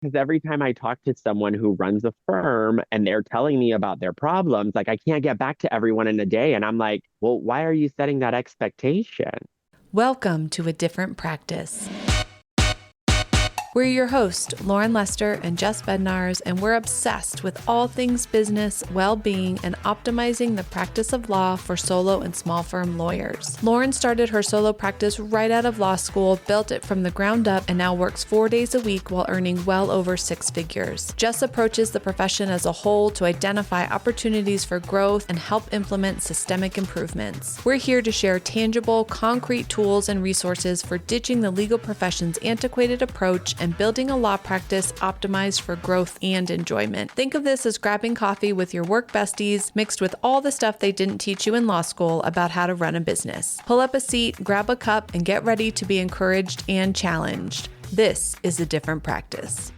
Because every time I talk to someone who runs a firm and they're telling me about their problems, like I can't get back to everyone in a day. And I'm like, well, why are you setting that expectation? Welcome to a different practice. We're your hosts, Lauren Lester and Jess Bednars, and we're obsessed with all things business, well-being, and optimizing the practice of law for solo and small firm lawyers. Lauren started her solo practice right out of law school, built it from the ground up, and now works 4 days a week while earning well over 6 figures. Jess approaches the profession as a whole to identify opportunities for growth and help implement systemic improvements. We're here to share tangible, concrete tools and resources for ditching the legal profession's antiquated approach and building a law practice optimized for growth and enjoyment. Think of this as grabbing coffee with your work besties, mixed with all the stuff they didn't teach you in law school about how to run a business. Pull up a seat, grab a cup, and get ready to be encouraged and challenged. This is a different practice.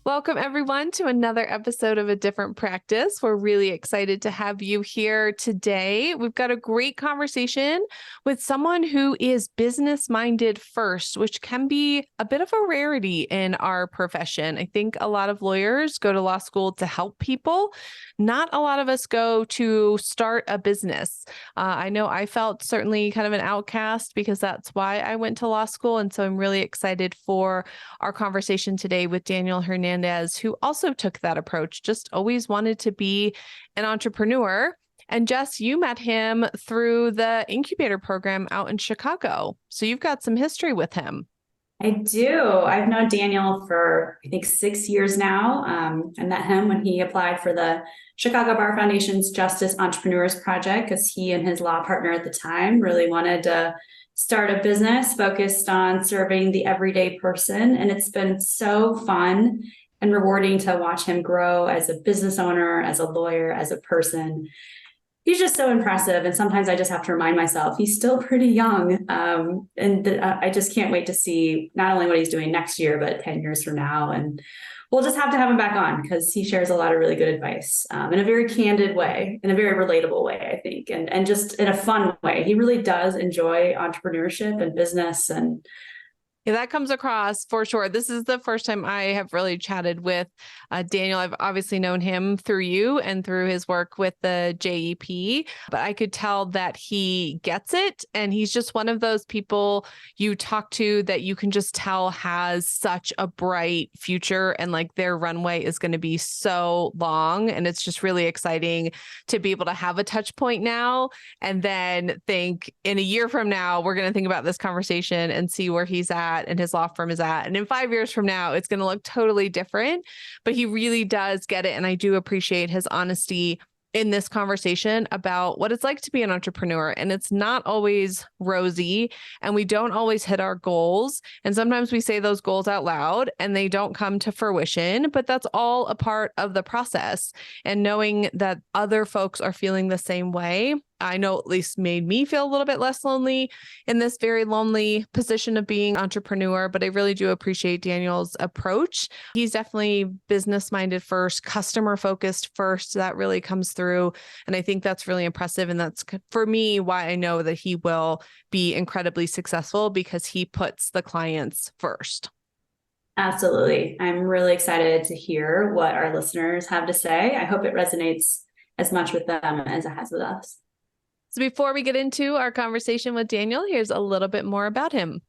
Welcome, everyone, to another episode of A Different Practice. We're really excited to have you here today. We've got a great conversation with someone who is business-minded first, which can be a bit of a rarity in our profession. I think a lot of lawyers go to law school to help people. Not a lot of us go to start a business. I know I felt certainly kind of an outcast because that's why I went to law school. And so I'm really excited for our conversation today with Daniel Hernandez, who also took that approach, just always wanted to be an entrepreneur. And Jess, you met him through the incubator program out in Chicago. So you've got some history with him. I do. I've known Daniel for, I think, 6 years now. I met him when he applied for the Chicago Bar Foundation's Justice Entrepreneurs Project because he and his law partner at the time really wanted to start a business focused on serving the everyday person. And it's been so fun and rewarding to watch him grow as a business owner, as a lawyer, as a person. He's just so impressive. And sometimes I just have to remind myself he's still pretty young. I just can't wait to see not only what he's doing next year, but 10 years from now. And we'll just have to have him back on because he shares a lot of really good advice in a very candid way, in a very relatable way, I think, and just in a fun way. He really does enjoy entrepreneurship and business. And yeah, that comes across for sure. This is the first time I have really chatted with Daniel. I've obviously known him through you and through his work with the JEP, but I could tell that he gets it. And he's just one of those people you talk to that you can just tell has such a bright future and like their runway is going to be so long. And it's just really exciting to be able to have a touch point now and then think in a year from now, we're going to think about this conversation and see where he's at and his law firm is at. And in 5 years from now, it's going to look totally different, but he really does get it. And I do appreciate his honesty in this conversation about what it's like to be an entrepreneur. And it's not always rosy and we don't always hit our goals. And sometimes we say those goals out loud and they don't come to fruition, but that's all a part of the process. And knowing that other folks are feeling the same way, I know at least made me feel a little bit less lonely in this very lonely position of being an entrepreneur, but I really do appreciate Daniel's approach. He's definitely business-minded first, customer-focused first. That really comes through. And I think that's really impressive. And that's, for me, why I know that he will be incredibly successful because he puts the clients first. Absolutely. I'm really excited to hear what our listeners have to say. I hope it resonates as much with them as it has with us. So before we get into our conversation with Daniel, here's a little bit more about him.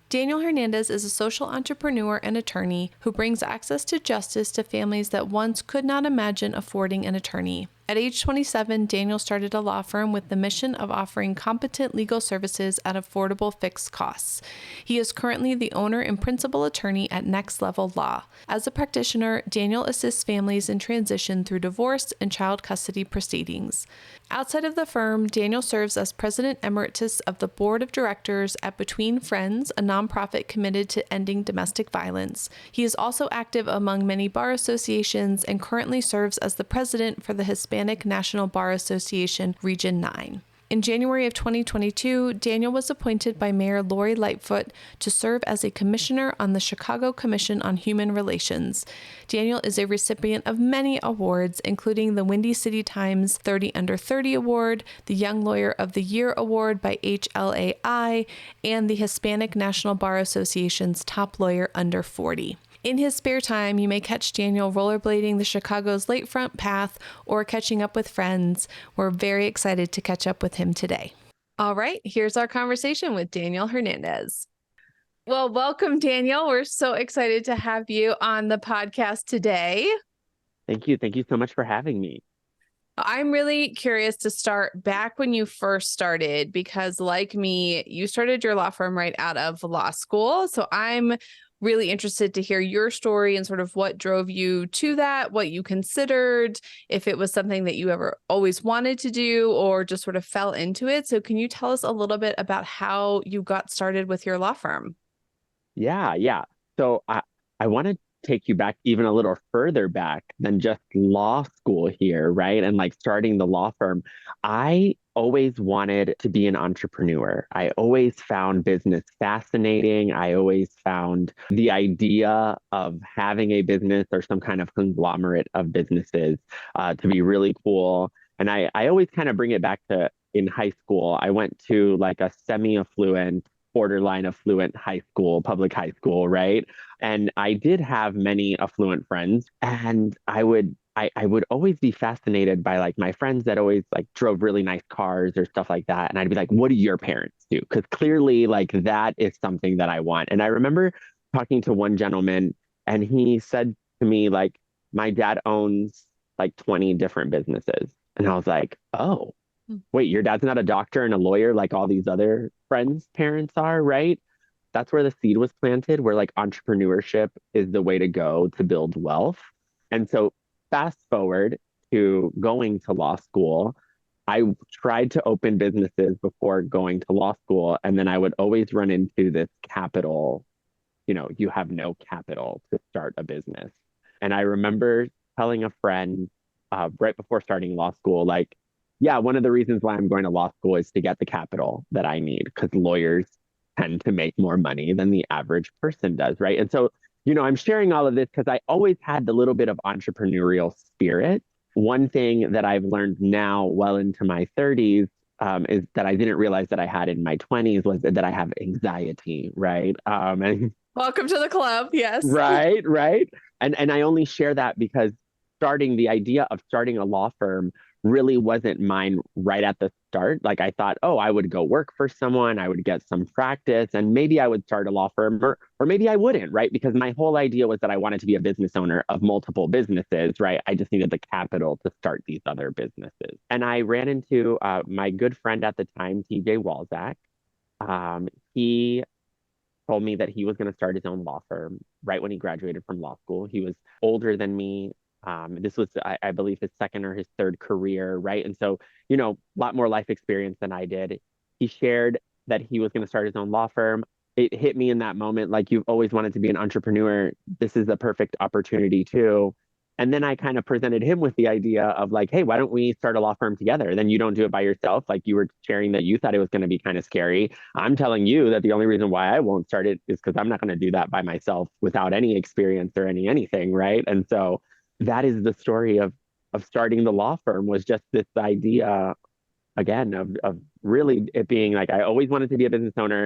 Daniel Hernandez is a social entrepreneur and attorney who brings access to justice to families that once could not imagine affording an attorney. At age 27, Daniel started a law firm with the mission of offering competent legal services at affordable fixed costs. He is currently the owner and principal attorney at NextLevel Law. As a practitioner, Daniel assists families in transition through divorce and child custody proceedings. Outside of the firm, Daniel serves as president emeritus of the board of directors at Between Friends, a nonprofit committed to ending domestic violence. He is also active among many bar associations and currently serves as the president for the Hispanic National Bar Association Region 9. In January of 2022, Daniel was appointed by Mayor Lori Lightfoot to serve as a commissioner on the Chicago Commission on Human Relations. Daniel is a recipient of many awards, including the Windy City Times 30 Under 30 Award, the Young Lawyer of the Year Award by HLAI, and the Hispanic National Bar Association's Top Lawyer Under 40. In his spare time, you may catch Daniel rollerblading the Chicago's lakefront path or catching up with friends. We're very excited to catch up with him today. All right, here's our conversation with Daniel Hernandez. Well, welcome, Daniel. We're so excited to have you on the podcast today. Thank you. Thank you so much for having me. I'm really curious to start back when you first started, because like me, you started your law firm right out of law school. So I'm really interested to hear your story and sort of what drove you to that, what you considered, if it was something that you ever always wanted to do or just sort of fell into it. So can you tell us a little bit about how you got started with your law firm? Yeah. So I want to take you back even a little further back than just law school here, right? And like starting the law firm. I always wanted to be an entrepreneur. I always found business fascinating. I always found the idea of having a business or some kind of conglomerate of businesses to be really cool. And I always kind of bring it back to in high school. I went to like a semi-affluent, borderline affluent high school, public high school, right? And I did have many affluent friends, and I would always be fascinated by like my friends that always like drove really nice cars or stuff like that. And I'd be like, what do your parents do? Because clearly like that is something that I want. And I remember talking to one gentleman, and he said to me, like, my dad owns like 20 different businesses. And I was like, oh, wait, your dad's not a doctor and a lawyer like all these other friends' parents are, right? That's where the seed was planted, where like entrepreneurship is the way to go to build wealth. And so fast forward to going to law school, I tried to open businesses before going to law school. And then I would always run into this capital, you have no capital to start a business. And I remember telling a friend right before starting law school, like, yeah, one of the reasons why I'm going to law school is to get the capital that I need, because lawyers tend to make more money than the average person does, right? And so, I'm sharing all of this because I always had the little bit of entrepreneurial spirit. One thing that I've learned now, well into my 30s, is that I didn't realize that I had in my 20s was that I have anxiety, right? And Welcome to the club. Yes. Right. And I only share that because the idea of starting a law firm really wasn't mine right at the start. Like I thought, oh, I would go work for someone, I would get some practice, and maybe I would start a law firm, or maybe I wouldn't, right? Because my whole idea was that I wanted to be a business owner of multiple businesses, right? I just needed the capital to start these other businesses. And I ran into my good friend at the time, TJ Walzak. He told me that he was going to start his own law firm right when he graduated from law school. He was older than me. This was, I believe, his second or his third career, right? And so, a lot more life experience than I did. He shared that he was going to start his own law firm. It hit me in that moment, like, you've always wanted to be an entrepreneur. This is the perfect opportunity too. And then I kind of presented him with the idea of like, hey, why don't we start a law firm together? Then you don't do it by yourself. Like you were sharing that you thought it was going to be kind of scary. I'm telling you that the only reason why I won't start it is because I'm not going to do that by myself without any experience or anything, right? And so that is the story of starting the law firm, was just this idea, again, of really it being like, I always wanted to be a business owner.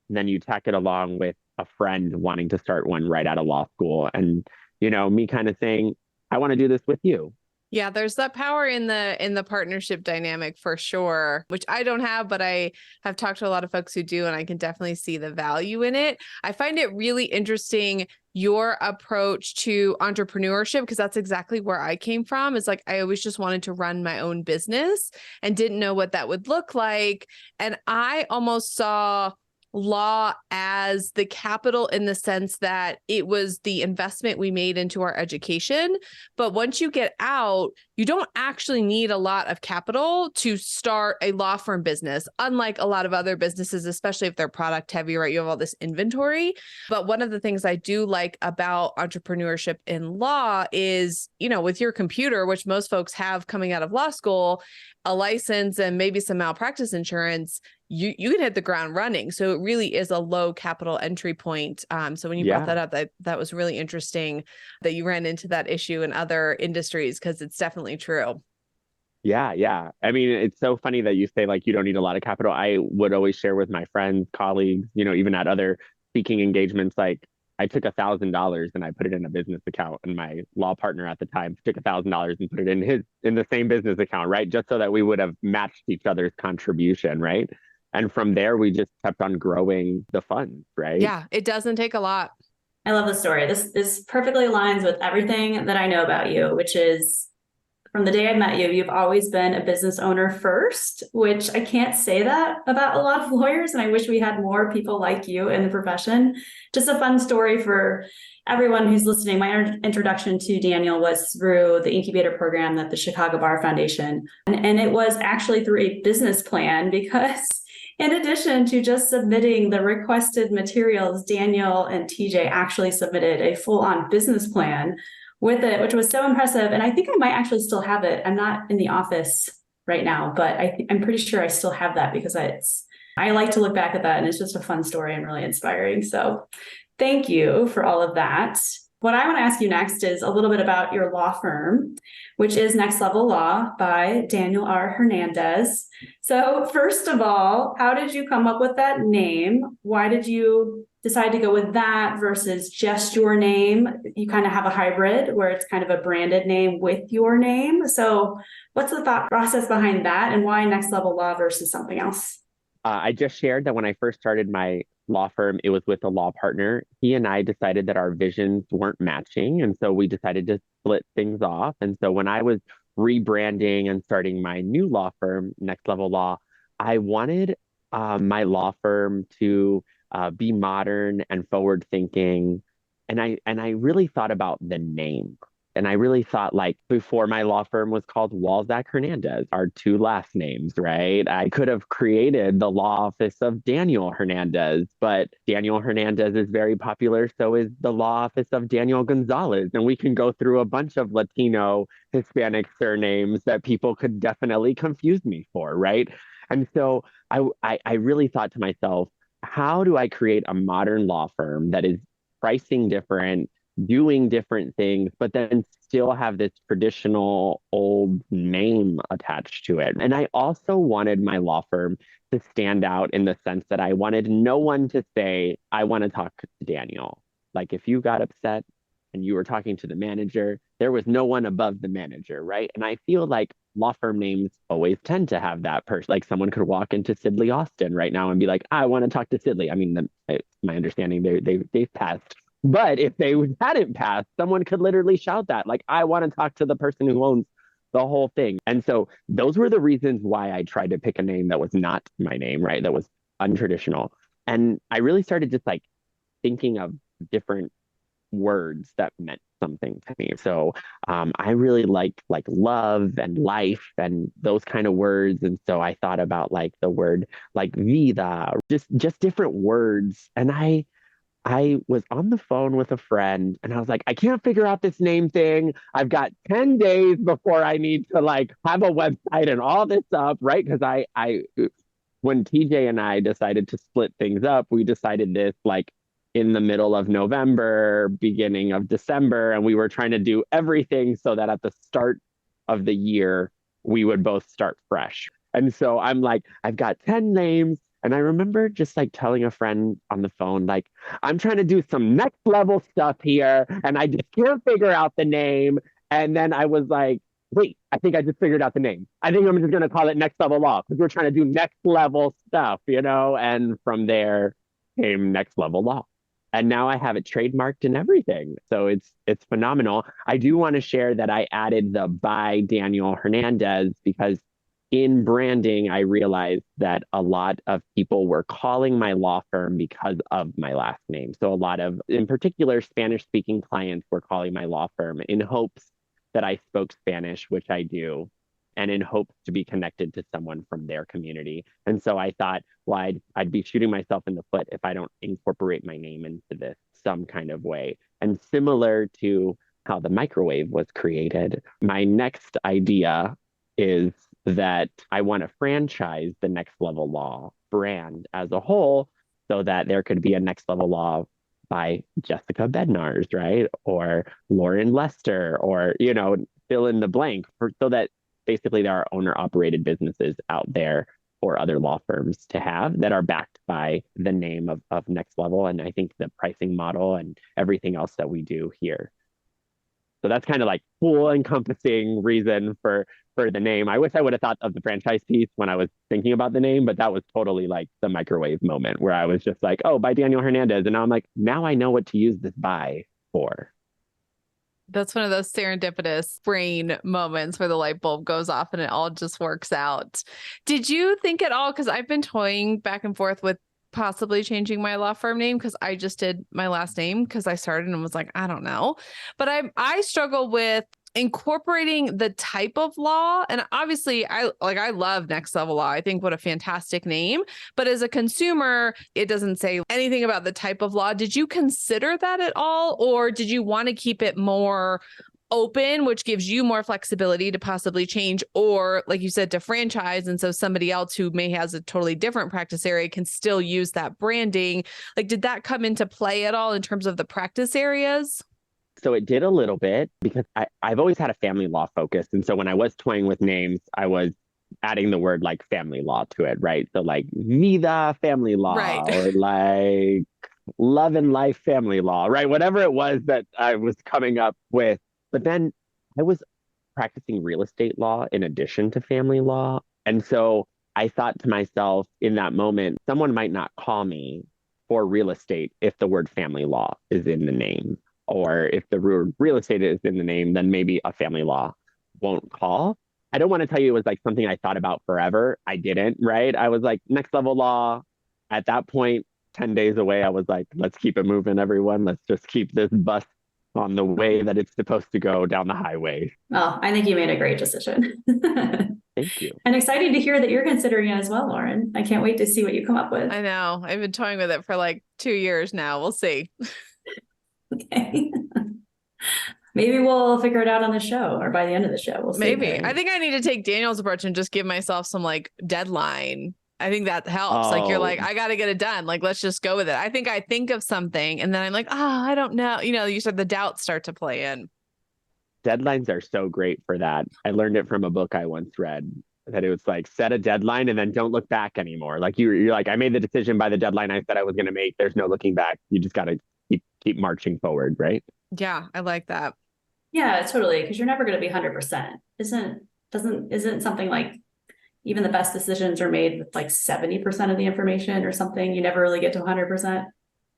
And then you tack it along with a friend wanting to start one right out of law school. And, me kind of saying, I want to do this with you. Yeah, there's that power in the partnership dynamic for sure, which I don't have, but I have talked to a lot of folks who do, and I can definitely see the value in it. I find it really interesting, your approach to entrepreneurship, because that's exactly where I came from. It's like, I always just wanted to run my own business and didn't know what that would look like. And I almost saw law as the capital in the sense that it was the investment we made into our education. But once you get out, you don't actually need a lot of capital to start a law firm business, unlike a lot of other businesses, especially if they're product heavy, right? You have all this inventory. But one of the things I do like about entrepreneurship in law is, with your computer, which most folks have coming out of law school, a license and maybe some malpractice insurance, you can hit the ground running. So it really is a low capital entry point. So when you brought that up, that was really interesting that you ran into that issue in other industries, because it's definitely true. Yeah, yeah. I mean, it's so funny that you say like you don't need a lot of capital. I would always share with my friends, colleagues, even at other speaking engagements, like I took $1,000 and I put it in a business account, and my law partner at the time took $1,000 and put it in the same business account, right? Just so that we would have matched each other's contribution, right? And from there, we just kept on growing the funds, right? Yeah, it doesn't take a lot. I love the story. This perfectly aligns with everything that I know about you, which is from the day I met you, you've always been a business owner first, which I can't say that about a lot of lawyers. And I wish we had more people like you in the profession. Just a fun story for everyone who's listening. My introduction to Daniel was through the incubator program that the Chicago Bar Foundation, and it was actually through a business plan, because in addition to just submitting the requested materials, Daniel and TJ actually submitted a full-on business plan with it, which was so impressive. And I think I might actually still have it. I'm not in the office right now, but I'm pretty sure I still have that, because I like to look back at that, and it's just a fun story and really inspiring. So thank you for all of that. What I want to ask you next is a little bit about your law firm, which is NextLevel Law by Daniel R. Hernandez. So first of all, how did you come up with that name? Why did you decide to go with that versus just your name? You kind of have a hybrid where it's kind of a branded name with your name. So what's the thought process behind that, and why NextLevel Law versus something else? I just shared that when I first started my law firm, it was with a law partner. He and I decided that our visions weren't matching. And so we decided to split things off. And so when I was rebranding and starting my new law firm, NextLevel Law, I wanted my law firm to be modern and forward thinking. And I really thought about the name. And I really thought, like, before my law firm was called Walzak Hernandez, our two last names, right? I could have created the law office of Daniel Hernandez, but Daniel Hernandez is very popular. So is the law office of Daniel Gonzalez. And we can go through a bunch of Latino, Hispanic surnames that people could definitely confuse me for, right? And so I really thought to myself, how do I create a modern law firm that is pricing different, doing different things, but then still have this traditional old name attached to it? And I also wanted my law firm to stand out in the sense that I wanted no one to say, I want to talk to Daniel. Like if you got upset and you were talking to the manager, there was no one above the manager, right? And I feel like law firm names always tend to have that person. Like someone could walk into Sidley Austin right now and be like, I want to talk to Sidley. I mean, my understanding, they've passed. But if they hadn't passed, someone could literally shout that, like, I want to talk to the person who owns the whole thing. And so those were the reasons why I tried to pick a name that was not my name, right? That was untraditional. And I really started just like thinking of different words that meant something to me. So I really like love and life and those kind of words. And so I thought about like the word like vida, just different words. And I was on the phone with a friend and I was like, I can't figure out this name thing. I've got 10 days before I need to like have a website and all this up, right? Because when TJ and I decided to split things up, we decided this like in the middle of November, beginning of December, and we were trying to do everything so that at the start of the year, we would both start fresh. And so I'm like, I've got 10 names. And I remember just like telling a friend on the phone, like, I'm trying to do some next level stuff here, and I just can't figure out the name. And then I was like, wait, I think I just figured out the name. I think I'm just going to call it NextLevel Law because we're trying to do next level stuff, And from there came NextLevel Law. And now I have it trademarked and everything. So it's phenomenal. I do want to share that I added the by Daniel Hernandez because in branding, I realized that a lot of people were calling my law firm because of my last name. So a lot of, in particular, Spanish-speaking clients were calling my law firm in hopes that I spoke Spanish, which I do, and in hopes to be connected to someone from their community. And so I thought, well, I'd be shooting myself in the foot if I don't incorporate my name into this some kind of way. And similar to how the microwave was created, my next idea is that I want to franchise the Next Level Law brand as a whole so that there could be a Next Level Law by Jessica Bednarz, right? Or Lauren Lester, or, fill in the blank so that basically there are owner operated businesses out there for other law firms to have that are backed by the name of Next Level. And I think the pricing model and everything else that we do here. So that's kind of like full encompassing reason for the name. I wish I would have thought of the franchise piece when I was thinking about the name, but that was totally like the microwave moment where I was just like, oh, by Daniel Hernandez. And now I'm like, now I know what to use this by for. That's one of those serendipitous brain moments where the light bulb goes off and it all just works out. Did you think at all, because I've been toying back and forth with possibly changing my law firm name because I just did my last name because I started and was like, I don't know. But I struggle with incorporating the type of law. And obviously I love Next Level Law. I think what a fantastic name. But as a consumer, it doesn't say anything about the type of law. Did you consider that at all? Or did you want to keep it more open, which gives you more flexibility to possibly change, or like you said, to franchise? And so somebody else who may has a totally different practice area can still use that branding. Like, did that come into play at all in terms of the practice areas? So it did a little bit because I've always had a family law focus. And so when I was toying with names, I was adding the word like family law to it, right? So like Vida family law, Right. or like love and life family law, right? Whatever it was that I was coming up with. But then I was practicing real estate law in addition to family law. And so I thought to myself in that moment, someone might not call me for real estate if the word family law is in the name. Or if the word real estate is in the name, then maybe a family law won't call. I don't want to tell you it was like something I thought about forever. I didn't, right? I was like, Next Level Law. At that point, 10 days away, I was like, let's keep it moving, everyone. Let's just keep this bus on the way that it's supposed to go down the highway. Well, I think you made a great decision. Thank you. And excited to hear that you're considering it as well, Lauren. I can't wait to see what you come up with. I know. I've been toying with it for like 2 years now. We'll see. Okay. Maybe we'll figure it out on the show or by the end of the show. We'll see. Maybe. I think I need to take Daniel's approach and just give myself some like deadline. I think that helps. Like you're like, I got to get it done. Like, let's just go with it. I think of something and then I'm like, I don't know. You said the doubts start to play in. Deadlines are so great for that. I learned it from a book I once read that it was like set a deadline and then don't look back anymore. Like you're like, I made the decision by the deadline I said I was going to make. There's no looking back. You just got to keep marching forward, right? Yeah, I like that. Yeah, totally. Because you're never going to be 100%. Isn't something like even the best decisions are made with like 70% of the information or something? You never really get to 100%.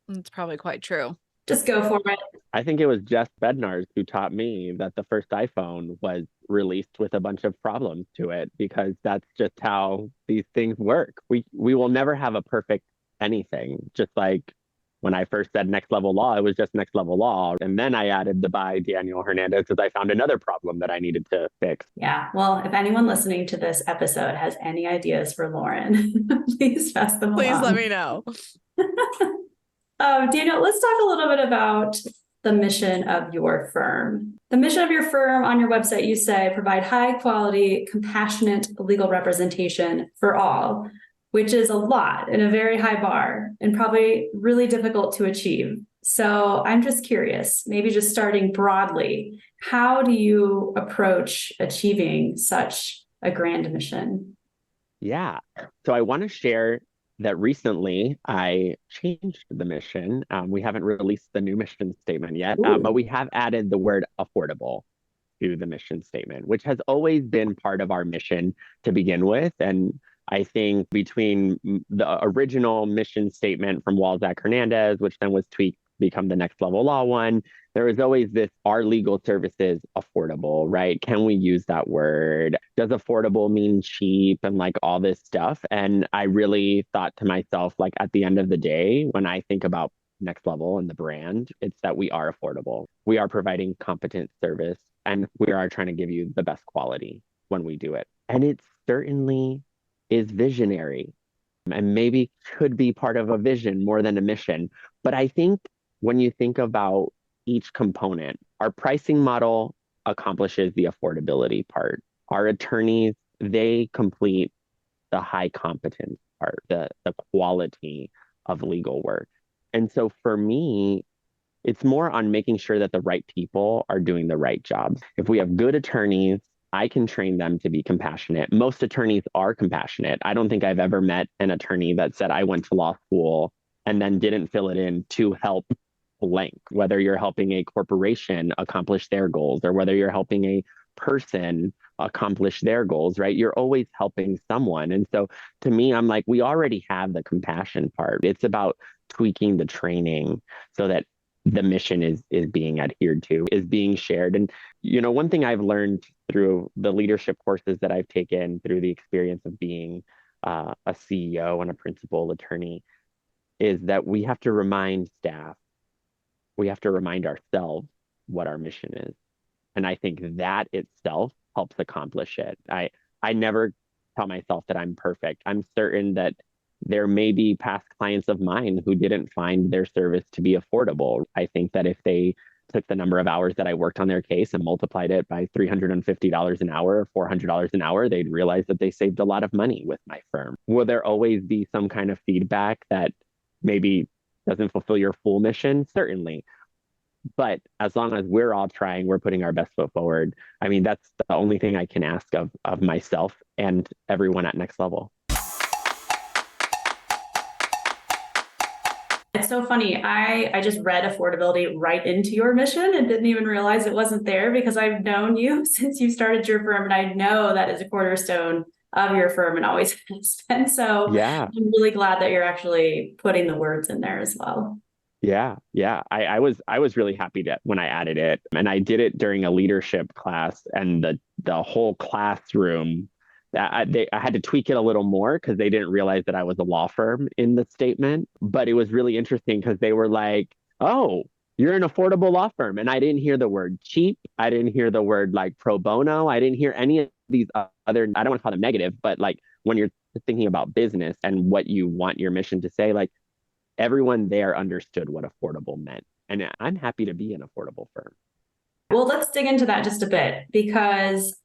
It's probably quite true. Just go for it. I think it was Jeff Bednarz who taught me that the first iPhone was released with a bunch of problems to it, because that's just how these things work. We will never have a perfect anything. Just like when I first said Next Level Law, it was just Next Level Law. And then I added the by Daniel Hernandez because I found another problem that I needed to fix. Yeah. Well, if anyone listening to this episode has any ideas for Lauren, please pass them along. Please let me know. Daniel, let's talk a little bit about the mission of your firm. The mission of your firm on your website, you say, provide high quality, compassionate legal representation for all, which is a lot and a very high bar and probably really difficult to achieve. So I'm just curious, maybe just starting broadly, how do you approach achieving such a grand mission? Yeah. So I want to share that recently I changed the mission. We haven't released the new mission statement yet, but we have added the word affordable to the mission statement, which has always been part of our mission to begin with. And I think between the original mission statement from Walzak Hernandez, which then was tweaked to become the Next Level Law one, there is always this, are legal services affordable, right? Can we use that word? Does affordable mean cheap and like all this stuff? And I really thought to myself, like at the end of the day, when I think about Next Level and the brand, it's that we are affordable. We are providing competent service And we are trying to give you the best quality when we do it. And it certainly is visionary and maybe could be part of a vision more than a mission. But I think when you think about each component, our pricing model accomplishes the affordability part. Our attorneys, they complete the high competence part, the quality of legal work. And so for me, it's more on making sure that the right people are doing the right jobs. If we have good attorneys, I can train them to be compassionate. Most attorneys are compassionate. I don't think I've ever met an attorney that said, I went to law school and then didn't fill it in to help blank, whether you're helping a corporation accomplish their goals or whether you're helping a person accomplish their goals, right? You're always helping someone. And so to me, I'm like, we already have the compassion part. It's about tweaking the training so that the mission is being adhered to, is being shared. And one thing I've learned through the leadership courses that I've taken, through the experience of being a CEO and a principal attorney, is that we have to remind staff, we have to remind ourselves what our mission is. And I think that itself helps accomplish it. I never tell myself that I'm perfect. I'm certain that there may be past clients of mine who didn't find their service to be affordable. I think that if they took the number of hours that I worked on their case and multiplied it by $350 an hour or $400 an hour, they'd realize that they saved a lot of money with my firm. Will there always be some kind of feedback that maybe doesn't fulfill your full mission? Certainly. But as long as we're all trying, we're putting our best foot forward. I mean, that's the only thing I can ask of myself and everyone at Next Level. It's so funny. I just read affordability right into your mission and didn't even realize it wasn't there, because I've known you since you started your firm, and I know that is a cornerstone of your firm and always has been. So Yeah. I'm really glad that you're actually putting the words in there as well. Yeah. I was really happy that when I added it, and I did it during a leadership class, and the whole classroom, I had to tweak it a little more because they didn't realize that I was a law firm in the statement. But it was really interesting because they were like, "Oh, you're an affordable law firm," and I didn't hear the word cheap. I didn't hear the word like pro bono. I didn't hear any of these other. I don't want to call them negative, but like when you're thinking about business and what you want your mission to say, like everyone there understood what affordable meant. And I'm happy to be an affordable firm. Well, let's dig into that just a bit, because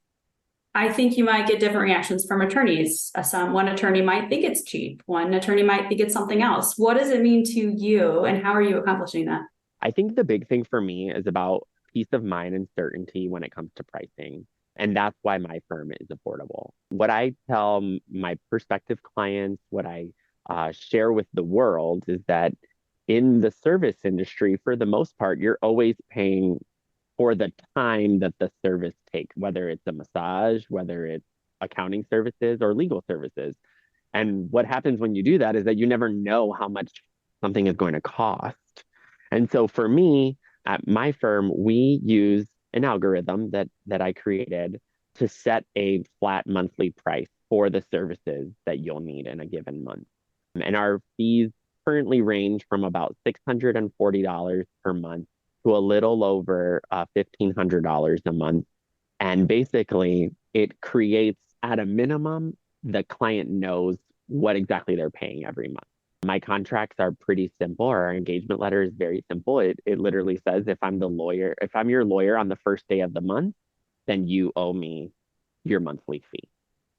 I think you might get different reactions from attorneys. One attorney might think it's cheap. One attorney might think it's something else. What does it mean to you, and how are you accomplishing that? I think the big thing for me is about peace of mind and certainty when it comes to pricing. And that's why my firm is affordable. What I tell my prospective clients, what I share with the world, is that in the service industry, for the most part, you're always paying for the time that the service takes, whether it's a massage, whether it's accounting services or legal services. And what happens when you do that is that you never know how much something is going to cost. And so for me, at my firm, we use an algorithm that I created to set a flat monthly price for the services that you'll need in a given month. And our fees currently range from about $640 per month to a little over $1,500 a month. And basically, it creates, at a minimum, the client knows what exactly they're paying every month. My contracts are pretty simple. Our engagement letter is very simple. It literally says, if I'm your lawyer on the first day of the month, then you owe me your monthly fee.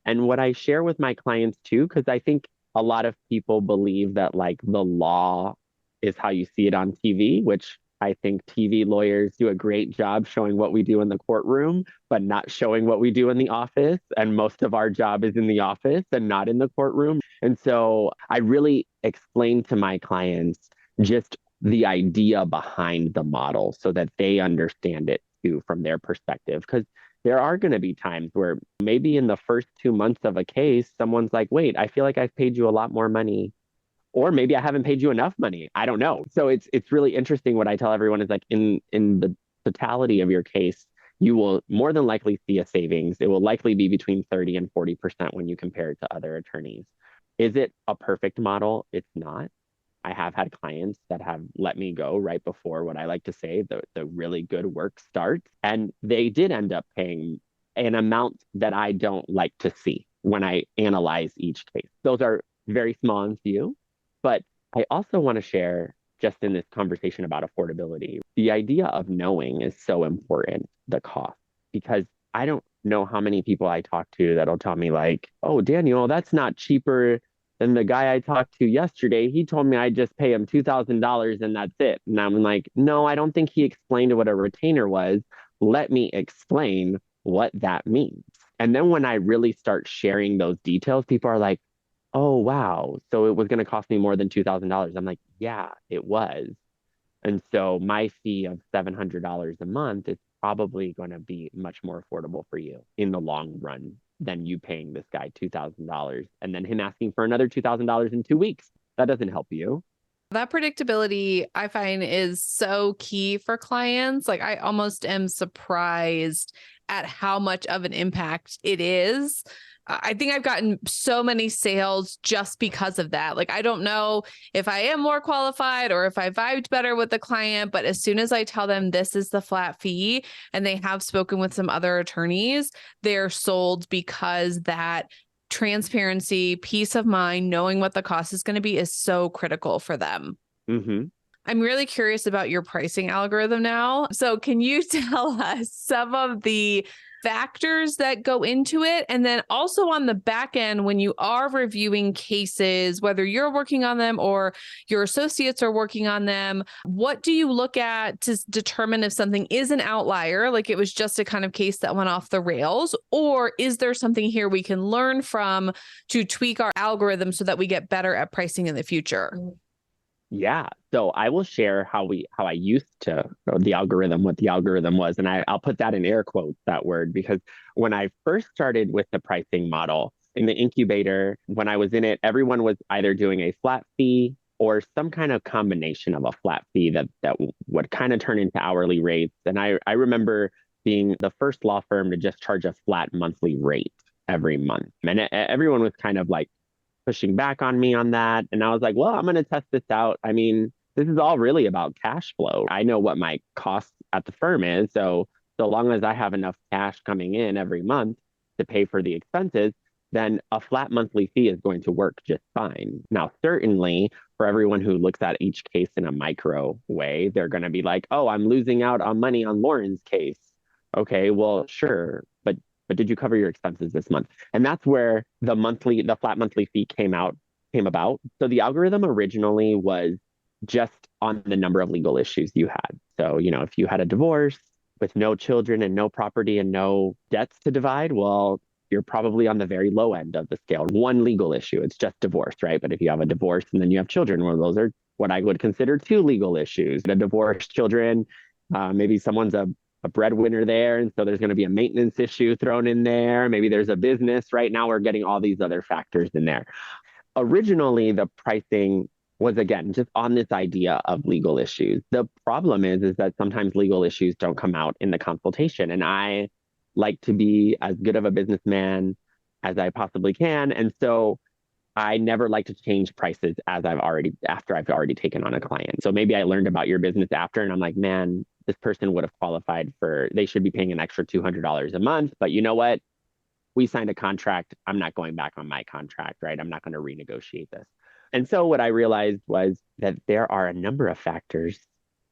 And what I share with my clients too, because I think a lot of people believe that like the law is how you see it on TV, which I think TV lawyers do a great job showing what we do in the courtroom, but not showing what we do in the office. And most of our job is in the office and not in the courtroom. And so I really explain to my clients just the idea behind the model so that they understand it too from their perspective. Because there are going to be times where maybe in the first 2 months of a case, someone's like, wait, I feel like I've paid you a lot more money. Or maybe I haven't paid you enough money. I don't know. So it's really interesting. What I tell everyone is like in the totality of your case, you will more than likely see a savings. It will likely be between 30 and 40% when you compare it to other attorneys. Is it a perfect model? It's not. I have had clients that have let me go right before what I like to say, the really good work starts. And they did end up paying an amount that I don't like to see when I analyze each case. Those are very small and few. But I also want to share, just in this conversation about affordability, the idea of knowing is so important, the cost, because I don't know how many people I talk to that'll tell me, like, oh, Daniel, that's not cheaper than the guy I talked to yesterday. He told me I just pay him $2,000 and that's it. And I'm like, no, I don't think he explained what a retainer was. Let me explain what that means. And then when I really start sharing those details, people are like, oh, wow. So it was going to cost me more than $2,000. I'm like, yeah, it was. And so my fee of $700 a month is probably going to be much more affordable for you in the long run than you paying this guy $2,000 and then him asking for another $2,000 in 2 weeks. That doesn't help you. That predictability I find is so key for clients. Like, I almost am surprised at how much of an impact it is. I think I've gotten so many sales just because of that. Like, I don't know if I am more qualified or if I vibed better with the client, but as soon as I tell them this is the flat fee and they have spoken with some other attorneys, they're sold, because that transparency, peace of mind, knowing what the cost is going to be is so critical for them. Mm-hmm. I'm really curious about your pricing algorithm now. So can you tell us some of the factors that go into it? And then also on the back end, when you are reviewing cases, whether you're working on them or your associates are working on them, what do you look at to determine if something is an outlier, like it was just a kind of case that went off the rails, or is there something here we can learn from to tweak our algorithm so that we get better at pricing in the future? Yeah. So I will share how I used to the algorithm, what the algorithm was. And I'll put that in air quotes, that word, because when I first started with the pricing model in the incubator, when I was in it, everyone was either doing a flat fee or some kind of combination of a flat fee that would kind of turn into hourly rates. And I remember being the first law firm to just charge a flat monthly rate every month. And everyone was kind of like pushing back on me on that. And I was like, well, I'm going to test this out. I mean, this is all really about cash flow. I know what my cost at the firm is. So long as I have enough cash coming in every month to pay for the expenses, then a flat monthly fee is going to work just fine. Now, certainly for everyone who looks at each case in a micro way, they're going to be like, oh, I'm losing out on money on Lauren's case. Okay, well, sure. But did you cover your expenses this month? And that's where the flat monthly fee came about. So the algorithm originally was just on the number of legal issues you had. So, if you had a divorce with no children and no property and no debts to divide, well, you're probably on the very low end of the scale. One legal issue, it's just divorce, right? But if you have a divorce and then you have children, well, those are what I would consider two legal issues. The divorced children, maybe someone's a breadwinner there. And so there's going to be a maintenance issue thrown in there. Maybe there's a business. Right now, we're getting all these other factors in there. Originally, the pricing was, again, just on this idea of legal issues. The problem is that sometimes legal issues don't come out in the consultation. And I like to be as good of a businessman as I possibly can. And so I never like to change prices after I've already taken on a client. So maybe I learned about your business after, and I'm like, man, this person would have qualified they should be paying an extra $200 a month. But you know what? We signed a contract. I'm not going back on my contract, right? I'm not going to renegotiate this. And so what I realized was that there are a number of factors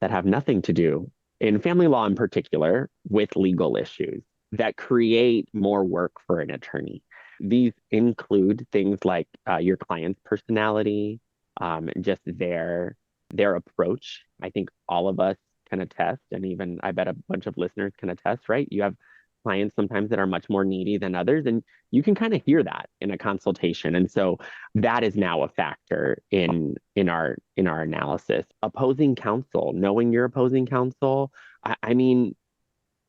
that have nothing to do, in family law in particular, with legal issues that create more work for an attorney. These include things like your client's personality, just their approach. I think all of us can attest, and even I bet a bunch of listeners can attest, right? You have clients sometimes that are much more needy than others, and you can kind of hear that in a consultation. And so that is now a factor in our analysis. Opposing counsel, knowing your opposing counsel. I mean,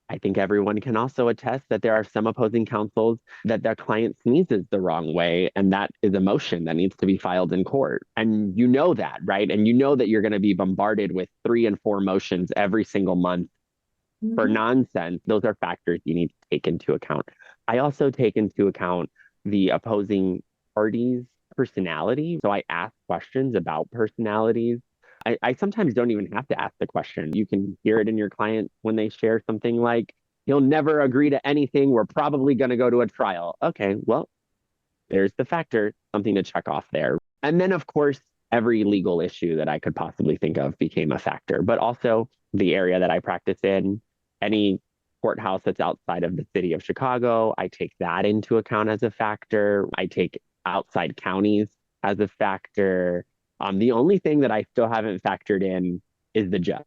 I think everyone can also attest that there are some opposing counsels that their client sneezes the wrong way, and that is a motion that needs to be filed in court. And you know that, right? And you know that you're going to be bombarded with 3 and 4 motions every single month for nonsense. Those are factors you need to take into account. I also take into account the opposing parties' personality. So I ask questions about personalities. I sometimes don't even have to ask the question. You can hear it in your client when they share something like, he'll never agree to anything. We're probably going to go to a trial. Okay, well, there's the factor, something to check off there. And then, of course, every legal issue that I could possibly think of became a factor, but also the area that I practice in, any courthouse that's outside of the city of Chicago, I take that into account as a factor. I take outside counties as a factor. The only thing that I still haven't factored in is the judge.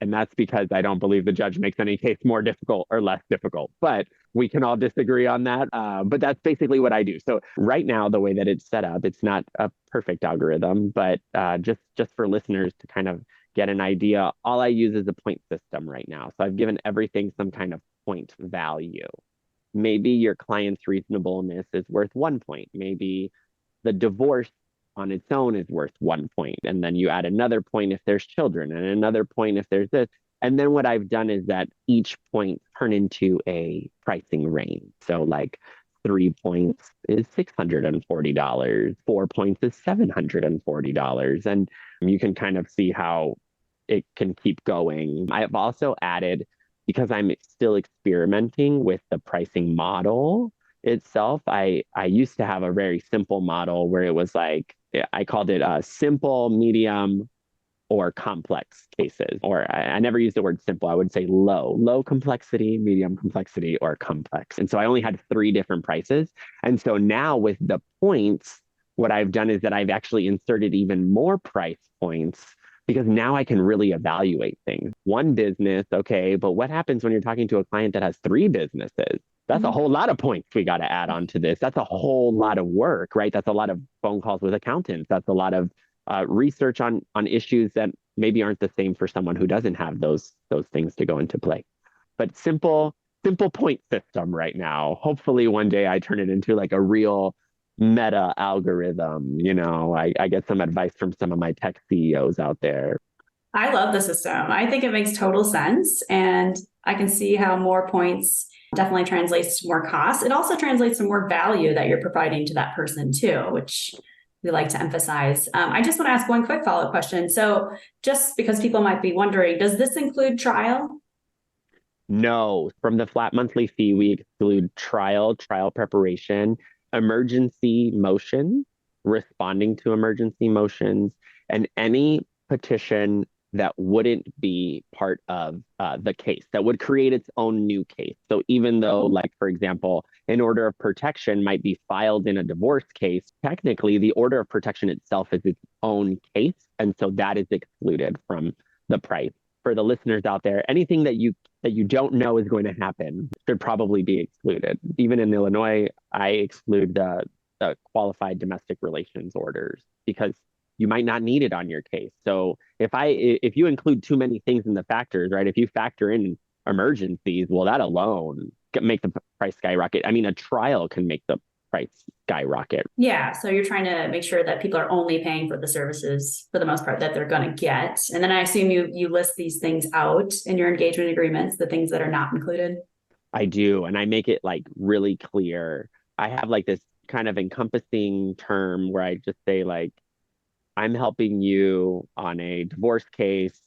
And that's because I don't believe the judge makes any case more difficult or less difficult. But we can all disagree on that. But that's basically what I do. So right now, the way that it's set up, it's not a perfect algorithm, but just for listeners to kind of get an idea, all I use is a point system right now. So I've given everything some kind of point value. Maybe your client's reasonableness is worth 1 point. Maybe the divorce on its own is worth 1 point. And then you add another point if there's children and another point if there's this. And then what I've done is that each point turn into a pricing range. So like 3 points is $640, 4 points is $740. And you can kind of see how it can keep going. I've also added, because I'm still experimenting with the pricing model itself, I used to have a very simple model where it was like, I called it simple, medium, or complex cases. Or I never used the word simple. I would say low complexity, medium complexity, or complex. And so I only had 3 different prices. And so now with the points, what I've done is that I've actually inserted even more price points, because now I can really evaluate things. One business, okay, but what happens when you're talking to a client that has 3 businesses? That's a whole lot of points we got to add on to this. That's a whole lot of work, right? That's a lot of phone calls with accountants. That's a lot of research on issues that maybe aren't the same for someone who doesn't have those things to go into play. But simple point system right now. Hopefully one day I turn it into like a real meta algorithm. I get some advice from some of my tech CEOs out there. I love the system. I think it makes total sense. And I can see how more points definitely translates to more costs. It also translates to more value that you're providing to that person too, which we like to emphasize. I just want to ask one quick follow-up question. So just because people might be wondering, does this include trial? No, from the flat monthly fee, we exclude trial preparation, emergency motions, responding to emergency motions, and any petition that wouldn't be part of the case, that would create its own new case. So even though, like, for example, an order of protection might be filed in a divorce case, technically the order of protection itself is its own case. And so that is excluded from the price. For the listeners out there, anything that you don't know is going to happen should probably be excluded. Even in Illinois, I exclude the qualified domestic relations orders because you might not need it on your case. So if you include too many things in the factors, right? If you factor in emergencies, well, that alone can make the price skyrocket. I mean, a trial can make the price skyrocket. Yeah. So you're trying to make sure that people are only paying for the services for the most part that they're going to get. And then I assume you list these things out in your engagement agreements, the things that are not included. I do. And I make it like really clear. I have like this kind of encompassing term where I just say like, I'm helping you on a divorce case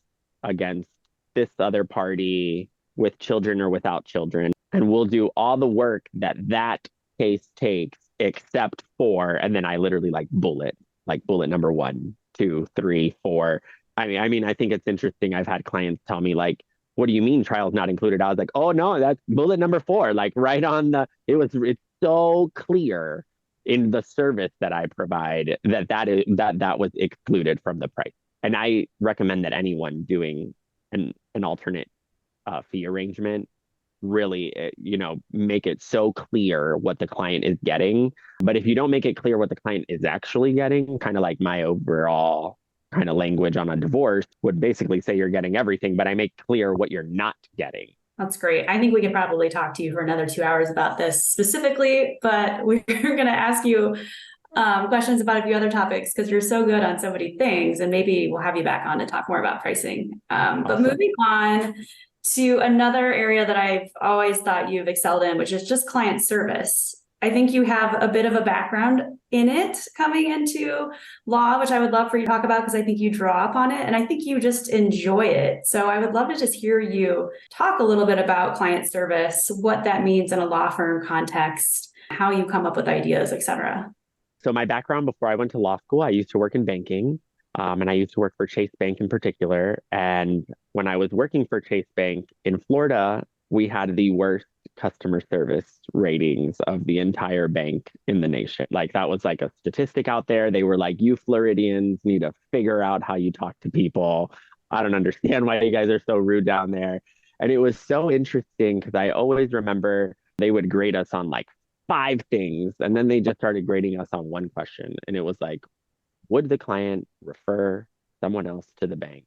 against this other party with children or without children. And we'll do all the work that case takes except for, and then I literally like bullet number 1, 2, 3, 4. I mean, I think it's interesting. I've had clients tell me like, what do you mean trial's not included? I was like, oh no, that's bullet number 4, like right on it's so clear in the service that I provide that was excluded from the price. And I recommend that anyone doing an alternate fee arrangement really, make it so clear what the client is getting. But if you don't make it clear what the client is actually getting, kind of like my overall kind of language on a divorce would basically say you're getting everything, but I make clear what you're not getting. That's great. I think we could probably talk to you for another 2 hours about this specifically, but we're going to ask you questions about a few other topics because you're so good on so many things, and maybe we'll have you back on to talk more about pricing. Awesome. But moving on to another area that I've always thought you've excelled in, which is just client service. I think you have a bit of a background in it coming into law, which I would love for you to talk about because I think you draw up on it and I think you just enjoy it. So I would love to just hear you talk a little bit about client service, what that means in a law firm context, how you come up with ideas, et cetera. So my background before I went to law school, I used to work in banking, and I used to work for Chase Bank in particular. And when I was working for Chase Bank in Florida, we had the worst customer service ratings of the entire bank in the nation. Like that was like a statistic out there. They were like, you Floridians need to figure out how you talk to people. I don't understand why you guys are so rude down there. And it was so interesting because I always remember they would grade us on like five things. And then they just started grading us on one question. And it was like, would the client refer someone else to the bank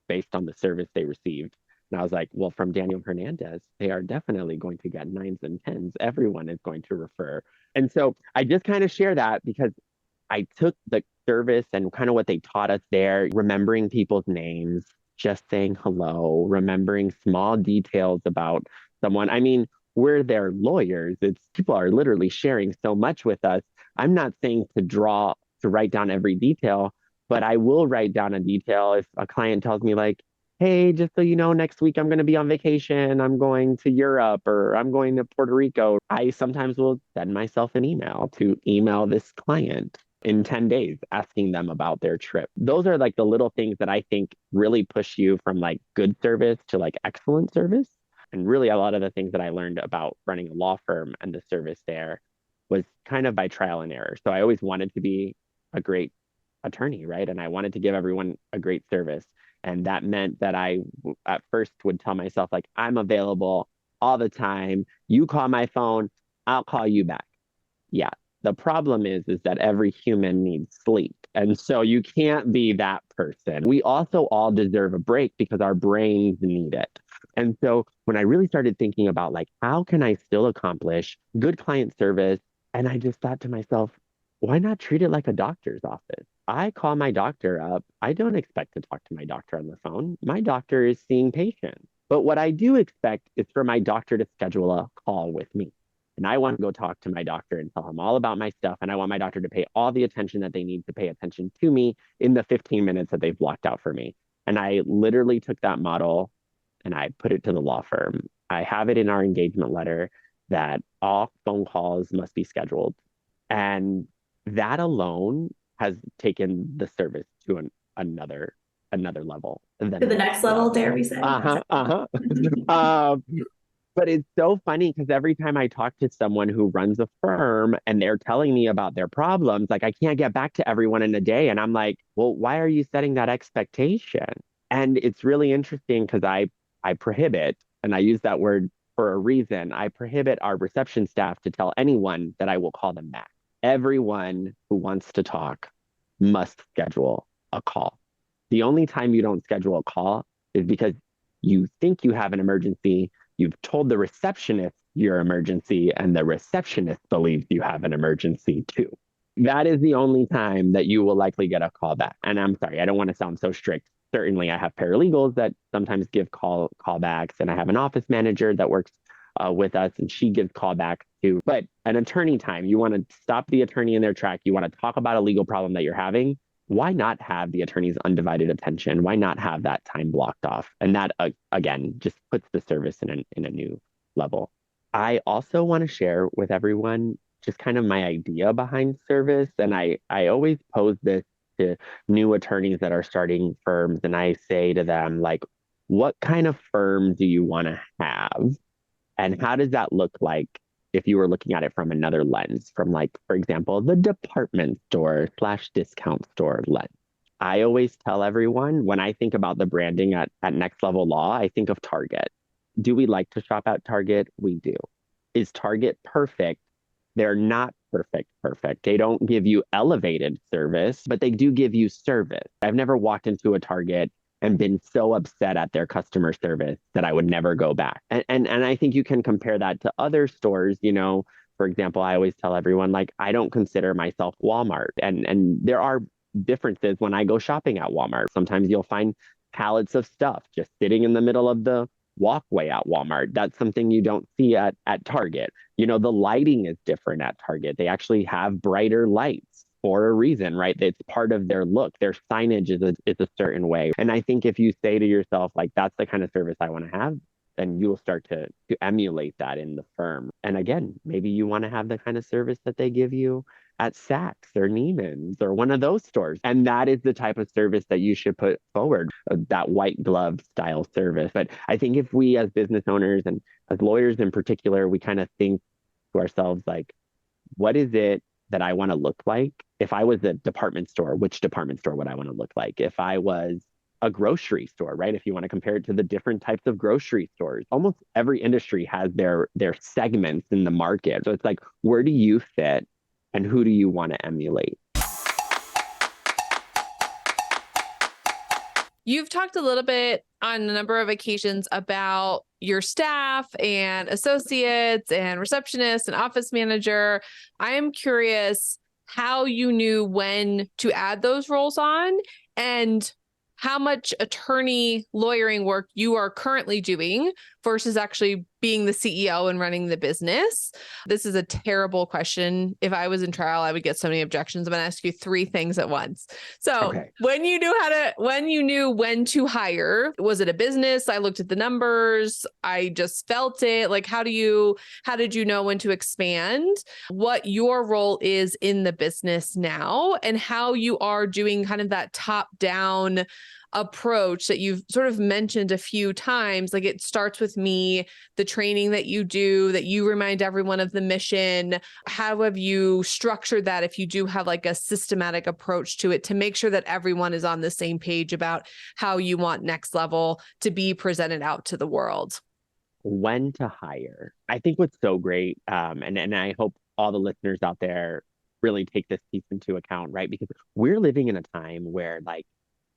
based on the service they received? And I was like, well, from Daniel Hernandez, they are definitely going to get nines and tens. Everyone is going to refer. And so I just kind of share that because I took the service and kind of what they taught us there, remembering people's names, just saying hello, remembering small details about someone. I mean, we're their lawyers. It's people are literally sharing so much with us. I'm not saying to write down every detail, but I will write down a detail if a client tells me like, hey, just so you know, next week I'm going to be on vacation. I'm going to Europe or I'm going to Puerto Rico. I sometimes will send myself an email to email this client in 10 days asking them about their trip. Those are like the little things that I think really push you from like good service to like excellent service. And really, a lot of the things that I learned about running a law firm and the service there was kind of by trial and error. So I always wanted to be a great attorney, right? And I wanted to give everyone a great service. And that meant that I, at first, would tell myself, like, I'm available all the time. You call my phone, I'll call you back. Yeah. The problem is that every human needs sleep. And so you can't be that person. We also all deserve a break because our brains need it. And so when I really started thinking about like, how can I still accomplish good client service? And I just thought to myself, why not treat it like a doctor's office? I call my doctor up. I don't expect to talk to my doctor on the phone. My doctor is seeing patients. But what I do expect is for my doctor to schedule a call with me. And I want to go talk to my doctor and tell him all about my stuff. And I want my doctor to pay all the attention that they need to pay attention to me in the 15 minutes that they've blocked out for me. And I literally took that model and I put it to the law firm. I have it in our engagement letter that all phone calls must be scheduled. And that alone has taken the service to another level. And then To the the next next level, level. dare we say? But it's so funny because every time I talk to someone who runs a firm and they're telling me about their problems, like I can't get back to everyone in a day. And I'm like, well, why are you setting that expectation? And it's really interesting because I prohibit, and I use that word for a reason. I prohibit our reception staff to tell anyone that I will call them back. Everyone who wants to talk must schedule a call. The only time you don't schedule a call is because you think you have an emergency, you've told the receptionist your emergency, and the receptionist believes you have an emergency too. That is the only time that you will likely get a call back. And I'm sorry, I don't want to sound so strict. Certainly, I have paralegals that sometimes give callbacks, and I have an office manager that works with us, and she gives callbacks too. But an attorney time, you want to stop the attorney in their track. You want to talk about a legal problem that you're having. Why not have the attorney's undivided attention? Why not have that time blocked off? And that, again, just puts the service in a new level. I also want to share with everyone just kind of my idea behind service. And I always pose this to new attorneys that are starting firms. And I say to them, like, what kind of firm do you want to have? And how does that look like if you were looking at it from another lens, from like, for example, the department store slash discount store lens? I always tell everyone when I think about the branding at NextLevel Law, I think of Target. Do we like to shop at Target? We do. Is Target perfect? They're not perfect. They don't give you elevated service, but they do give you service. I've never walked into a Target and been so upset at their customer service that I would never go back. And I think you can compare that to other stores, you know. For example, I always tell everyone, like, I don't consider myself Walmart. And there are differences when I go shopping at Walmart. Sometimes you'll find pallets of stuff just sitting in the middle of walkway at Walmart. That's something you don't see at Target. The lighting is different at Target. They actually have brighter lights for a reason, right? It's part of their look. Their signage is a certain way. And I think if you say to yourself, like, that's the kind of service I want to have, then you will start to emulate that in the firm. And again, maybe you want to have the kind of service that they give you at Saks or Neiman's or one of those stores. And that is the type of service that you should put forward, that white glove style service. But I think if we as business owners and as lawyers in particular, we kind of think to ourselves, like, what is it that I want to look like? If I was a department store, which department store would I want to look like? If I was a grocery store, right? If you want to compare it to the different types of grocery stores, almost every industry has their segments in the market. So it's like, where do you fit and who do you want to emulate? You've talked a little bit on a number of occasions about your staff and associates and receptionists and office manager. I am curious how you knew when to add those roles on and how much attorney lawyering work you are currently doing versus actually being the CEO and running the business. This is a terrible question. If I was in trial, I would get so many objections. I'm going to ask you three things at once. So Okay. when you knew when to hire, was it a business? I looked at the numbers. I just felt it. Like, how did you know when to expand? What your role is in the business now and how you are doing kind of that top down approach that you've sort of mentioned a few times. Like, it starts with me, the training that you do, that you remind everyone of the mission. How have you structured that if you do have like a systematic approach to it to make sure that everyone is on the same page about how you want Next Level to be presented out to the world? When to hire. I think what's so great, and I hope all the listeners out there really take this piece into account, right? Because we're living in a time where, like,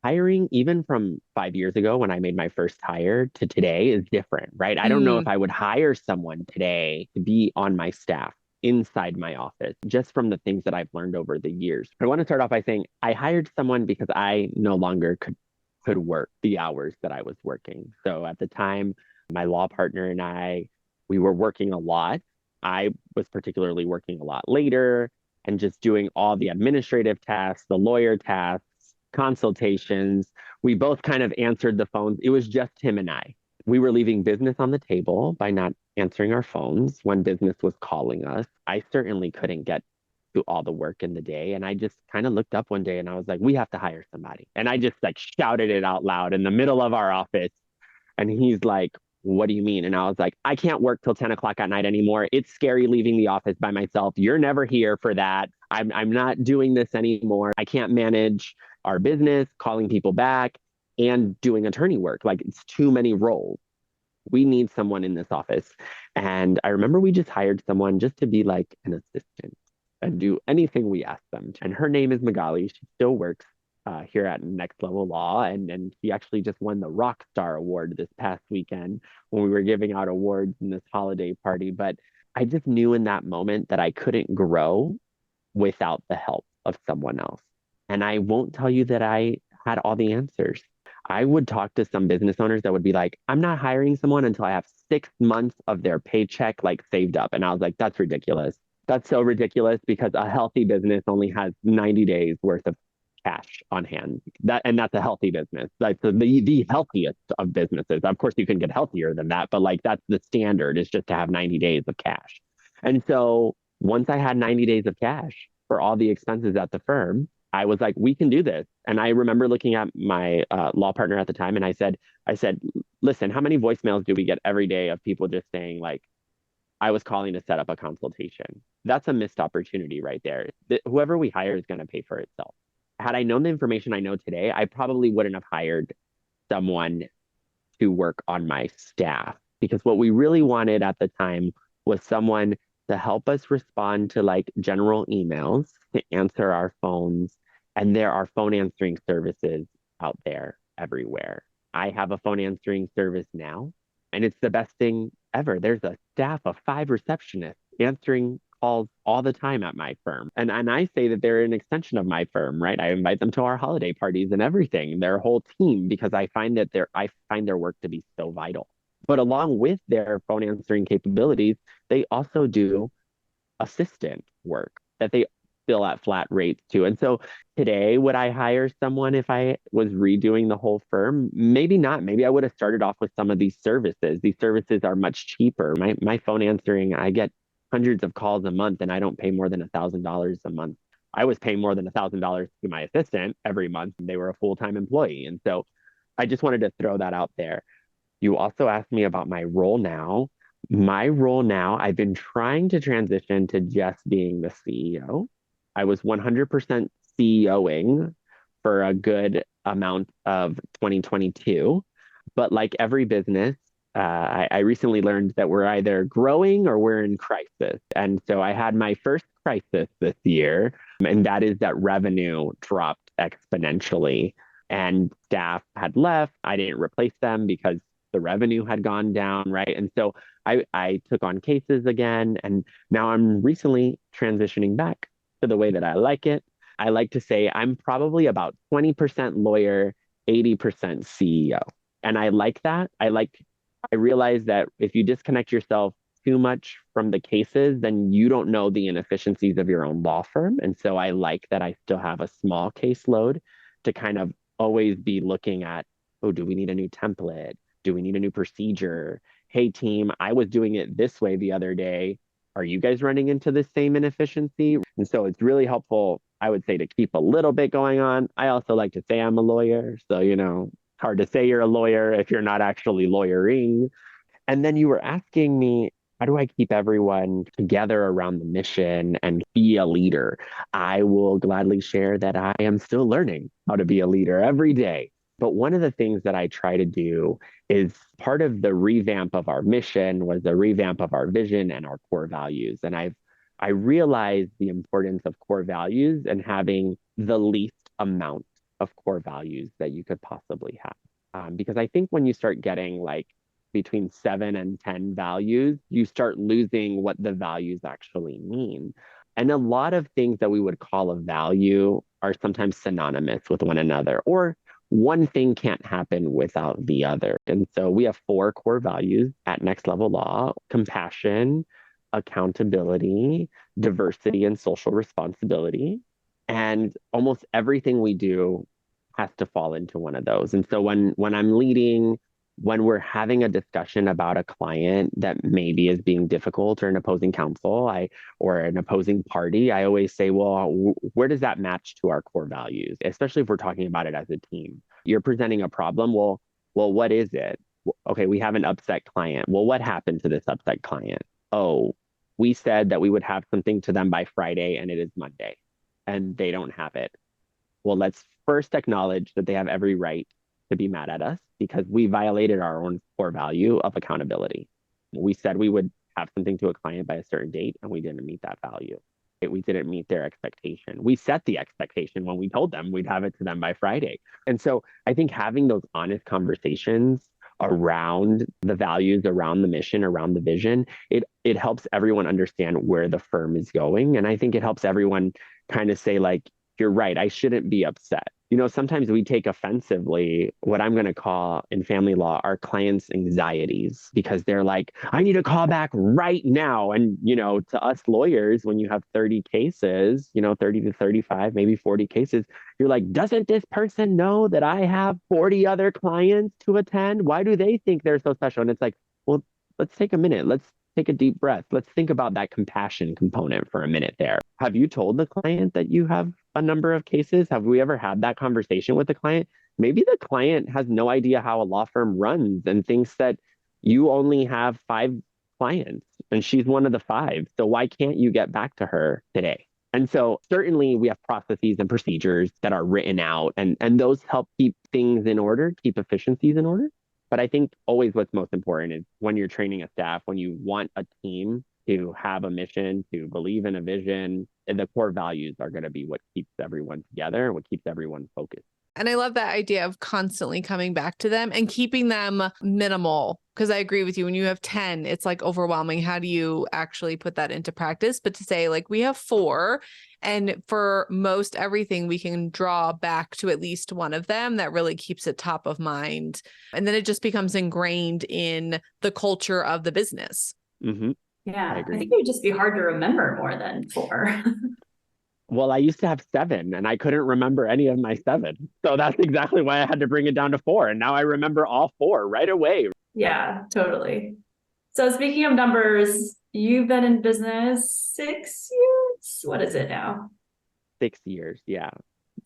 hiring, even from 5 years ago when I made my first hire to today, is different, right? I don't know if I would hire someone today to be on my staff inside my office, just from the things that I've learned over the years. I want to start off by saying I hired someone because I no longer could work the hours that I was working. So at the time, my law partner and we were working a lot. I was particularly working a lot later and just doing all the administrative tasks, the lawyer tasks, consultations. We both kind of answered the phones. It was just him and I. We were leaving business on the table by not answering our phones when business was calling us. I certainly couldn't get to all the work in the day. And I just kind of looked up one day and I was like, we have to hire somebody. And I just like shouted it out loud in the middle of our office. And he's like, what do you mean? And I was like, I can't work till 10 o'clock at night anymore. It's scary leaving the office by myself. You're never here for that. I'm not doing this anymore. I can't manage our business, calling people back, and doing attorney work. Like, it's too many roles. We need someone in this office. And I remember we just hired someone just to be like an assistant and do anything we asked them. And her name is Magali. She still works here at NextLevel Law. And she actually just won the Rock Star Award this past weekend when we were giving out awards in this holiday party. But I just knew in that moment that I couldn't grow without the help of someone else. And I won't tell you that I had all the answers. I would talk to some business owners that would be like, I'm not hiring someone until I have 6 months of their paycheck like saved up. And I was like, that's ridiculous. That's so ridiculous because a healthy business only has 90 days worth of cash on hand. That's a healthy business. That's the healthiest of businesses. Of course, you can get healthier than that, but like that's the standard, is just to have 90 days of cash. And so once I had 90 days of cash for all the expenses at the firm, I was like, we can do this. And I remember looking at my law partner at the time, and I said, listen, how many voicemails do we get every day of people just saying like, I was calling to set up a consultation? That's a missed opportunity right there. Whoever we hire is going to pay for itself. Had I known the information I know today, I probably wouldn't have hired someone to work on my staff, because what we really wanted at the time was someone to help us respond to like general emails, to answer our phones. And there are phone answering services out there everywhere. I have a phone answering service now, and it's the best thing ever. There's a staff of 5 receptionists answering calls all the time at my firm. And I say that they're an extension of my firm, right? I invite them to our holiday parties and everything, their whole team, because I find their work to be so vital. But along with their phone answering capabilities, they also do assistant work that they bill at flat rates too. And so today, would I hire someone if I was redoing the whole firm? Maybe not. Maybe I would have started off with some of these services. These services are much cheaper. My phone answering, I get hundreds of calls a month and I don't pay more than $1,000 a month. I was paying more than $1,000 to my assistant every month. They were a full-time employee. And so I just wanted to throw that out there. You also asked me about my role now. My role now, I've been trying to transition to just being the CEO. I was 100% CEOing for a good amount of 2022. But like every business, I recently learned that we're either growing or we're in crisis. And so I had my first crisis this year, and that is that revenue dropped exponentially and staff had left. I didn't replace them because the revenue had gone down, right? And so I took on cases again, and now I'm recently transitioning back to the way that I like it. I like to say I'm probably about 20% lawyer, 80% CEO. And I like that. I realize that if you disconnect yourself too much from the cases, then you don't know the inefficiencies of your own law firm. And so I like that I still have a small caseload to kind of always be looking at, oh, do we need a new template? Do we need a new procedure? Hey, team, I was doing it this way the other day. Are you guys running into the same inefficiency? And so it's really helpful, I would say, to keep a little bit going on. I also like to say I'm a lawyer. So, hard to say you're a lawyer if you're not actually lawyering. And then you were asking me, how do I keep everyone together around the mission and be a leader? I will gladly share that I am still learning how to be a leader every day. But one of the things that I try to do is part of the revamp of our mission was the revamp of our vision and our core values. And I realized the importance of core values and having the least amount of core values that you could possibly have. Because I think when you start getting like between 7 and 10 values, you start losing what the values actually mean. And a lot of things that we would call a value are sometimes synonymous with one another, or one thing can't happen without the other. And so we have 4 core values at NextLevel Law: compassion, accountability, diversity, and social responsibility. And almost everything we do has to fall into one of those. And so when I'm leading, when we're having a discussion about a client that maybe is being difficult or an opposing counsel, or an opposing party, I always say, well, where does that match to our core values? Especially if we're talking about it as a team. You're presenting a problem. Well, what is it? Okay, we have an upset client. Well, what happened to this upset client? Oh, we said that we would have something to them by Friday, and it is Monday, and they don't have it. Well, let's first acknowledge that they have every right to be mad at us because we violated our own core value of accountability. We said we would have something to a client by a certain date, and we didn't meet that value. We didn't meet their expectation. We set the expectation when we told them we'd have it to them by Friday. And so I think having those honest conversations around the values, around the mission, around the vision, it helps everyone understand where the firm is going. And I think it helps everyone kind of say, like, you're right, I shouldn't be upset. Sometimes we take offensively what I'm going to call in family law our clients' anxieties because they're like, I need a call back right now. And, to us lawyers, when you have 30 cases, 30 to 35, maybe 40 cases, you're like, doesn't this person know that I have 40 other clients to attend? Why do they think they're so special? And it's like, well, let's take a minute. Let's take a deep breath. Let's think about that compassion component for a minute there. Have you told the client that you have a number of cases? Have we ever had that conversation with the client? Maybe the client has no idea how a law firm runs and thinks that you only have 5 clients and she's one of the 5. So why can't you get back to her today? And so certainly we have processes and procedures that are written out, and those help keep things in order, keep efficiencies in order. But I think always what's most important is when you're training a staff, when you want a team to have a mission, to believe in a vision, the core values are going to be what keeps everyone together, what keeps everyone focused. And I love that idea of constantly coming back to them and keeping them minimal because I agree with you. When you have 10, it's like overwhelming. How do you actually put that into practice? But to say like we have 4, and for most everything, we can draw back to at least one of them that really keeps it top of mind. And then it just becomes ingrained in the culture of the business. Mm-hmm. I Yeah, I agree. think it would just be hard to remember more than 4. Well, I used to have 7 and I couldn't remember any of my 7. So that's exactly why I had to bring it down to 4. And now I remember all 4 right away. Yeah, totally. So speaking of numbers, you've been in business 6 years. What is it now? 6 years. Yeah.